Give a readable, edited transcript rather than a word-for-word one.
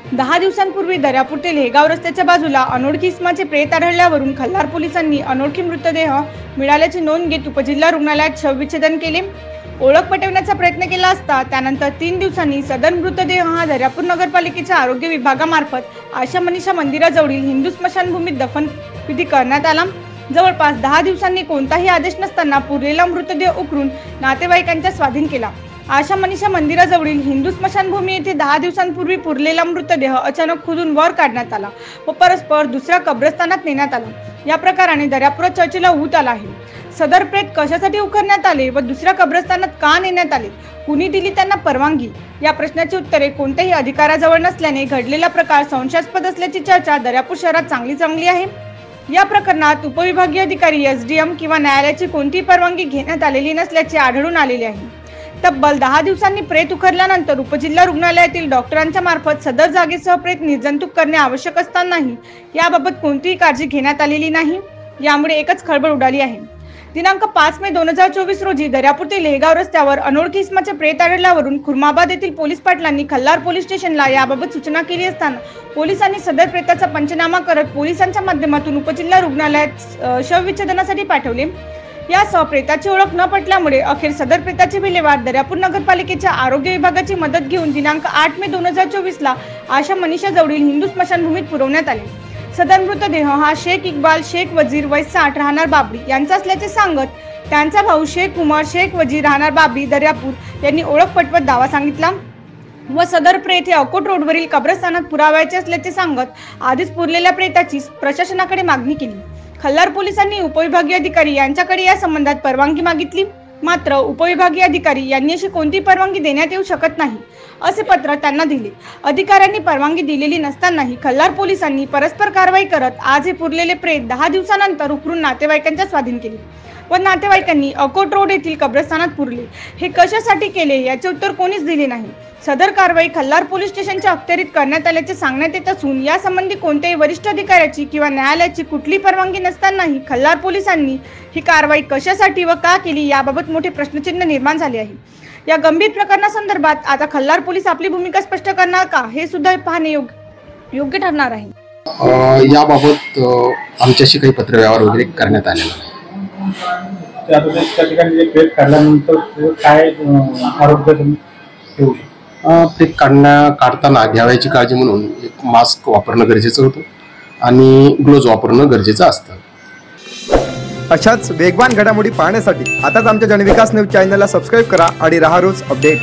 10 दिवसांपूर्वी दर्यापूर ते लेगाव रस्त्याच्या बाजूला अनोळखी इसमाचे प्रेत आढळल्यावरून खल्लार पोलिसांनी अनोळखी मृतदेह मिळाल्याची नोंद घेत उपजिल्हा रुग्णालयात शवविच्छेदन केले। ओळख पटवण्याचा प्रयत्न केला असता त्यानंतर 3 दिवसांनी सदर मृतदेह हा दर्यापूर नगरपालिकेच्या आरोग्य विभागामार्फत आशा मनीषा मंदिराजवळील हिंदू स्मशानभूमीत दफनविधी करण्यात आला। जवळपास 10 दिवसांनी कोणताही आदेश नसताना पुरलेला मृतदेह उकरून नातेवाईकांच्या स्वाधीन केला। आशा मनीषा मंदिराजवळील हिंदू स्मशानभूमी येथे 10 दिवसांपूर्वी पुरलेला मृतदेह अचानक खोदून वर काढण्यात आला व परस्पर दुसऱ्या कब्रस्तानात नेण्यात आला। या प्रकाराने दर्यापुरात चर्चेला ऊत आला आहे। सदर प्रेत कशासाठी उखरण्यात आले व दुसऱ्या कब्रस्तानात का नेण्यात आले, कुणी दिली त्यांना परवानगी, या प्रश्नाची उत्तरे कोणत्याही अधिकाऱ्याजवळ नसल्याने घडलेला प्रकार संशयास्पद असल्याची चर्चा दर्यापूर शहरात चांगली आहे। या प्रकरणात उपविभागीय अधिकारी एसडीएम किंवा न्यायालयाची कोणतीही परवानगी घेण्यात आलेली नसल्याचे आढळून आलेले आहे। तब्बल 10 दिवसांनी प्रेत उखरल्यानंतर उपजिल्हा रुग्णालयातील डॉक्टरांच्या मार्फत सदर जागेसह प्रेत निर्जंतुक करणे आवश्यक असतानाही याबाबत कोणतीही काळजी घेण्यात आलेली नाही। यामुळे एकच खळबळ उडाली आहे। दिनांक 5 मे 2024 रोजी दर्यापूर ते लेगाव रस्त्यावर अनोळखी इसमाचे प्रेत आढळल्यावरून खुर्माबाद येथील पोलीस पाटलांनी खल्लार पोलीस स्टेशनला याबाबत सूचना केली असताना पोलिसांनी सदर प्रेताचा पंचनामा करत पोलिसांच्या माध्यमातून उपजिल्हा रुग्णालयात शवविच्छेदनासाठी पाठवले। यासह प्रेताची ओळख न पटल्यामुळे अखेर सदर प्रेताची विल्हेवाट दर्यापूर नगरपालिकेच्या आरोग्य विभागाची मदत घेऊन दिनांक 8 मे 2024 ला आशा मनीषा जवळील हिंदू स्मशानभूमीत पुरवण्यात आले। सदर मृतदेह हा शेख इक्बाल शेख वजीर वय 60 राहणार बाबरी यांचा असल्याचे सांगत त्यांचा भाऊ शेख उमर शेख वजीर राहणार बाबरी दर्यापूर यांनी ओळख पटवत दावा सांगितला व सदर प्रेत हे अकोट रोडवरील कब्रस्तानात पुरावायचे असल्याचे सांगत आधीच पुरलेल्या प्रेताची प्रशासनाकडे मागणी केली। खल्लार पोलिसांनी उपविभागीय अधिकारी यांच्याकडे या संबंधात परवानगी मागितली, मात्र उपविभागीय अधिकारी यांनी अशी कोणतीही परवानगी देण्यात येऊ शकत नाही असे पत्र त्यांना दिले। अधिकाऱ्यांनी परवानगी दिलेली नसतानाही खल्लार पोलिसांनी परस्पर कारवाई करत आज हे पुरलेले प्रेत 10 दिवसानंतर उकरून नातेवाईकांच्या स्वाधीन केले व नातेवाईकांनी अकोट रोड येथील कब्रस्तानात पुरले। हे कशासाठी केले याचे उत्तर कोणीच दिले नाही। सदर कारवाई खल्लार पोलीस स्टेशनच्या अखत्यारीत करण्यात आल्याचे सांगण्यात येत असून यासंबंधी कोणत्याही वरिष्ठ अधिकाऱ्याची किंवा न्यायालयाची कुठलीही परवानगी नसतानाही खल्लार पोलिसांनी ही कारवाई कशासाठी व का केली याबाबत मोठे प्रश्नचिन्ह निर्माण झाले आहे। या गंभीर प्रकरणासंदर्भात आता खल्लार पोलीस आपली भूमिका स्पष्ट करणार का हे सुद्धा पाहणे योग्य ठरणार आहे। याबाबत आमच्याशी काही पत्रव्यवहार वगैरे करण्यात आलेला नाही। त्या ठिकाणी प्रेत काढल्यानंतर काय आरोग्य ठेवू प्रेत काढताना घ्यावयाची काळजी म्हणून एक मास्क वापरणं गरजेचं होतं आणि ग्लोव्ज वापरणं गरजेचं असतं। अशाच वेगवान घडामोडी पाहण्यासाठी आताच आमच्या जनविकास न्यूज चॅनलला सबस्क्राईब करा आणि रहा रोज अपडेट।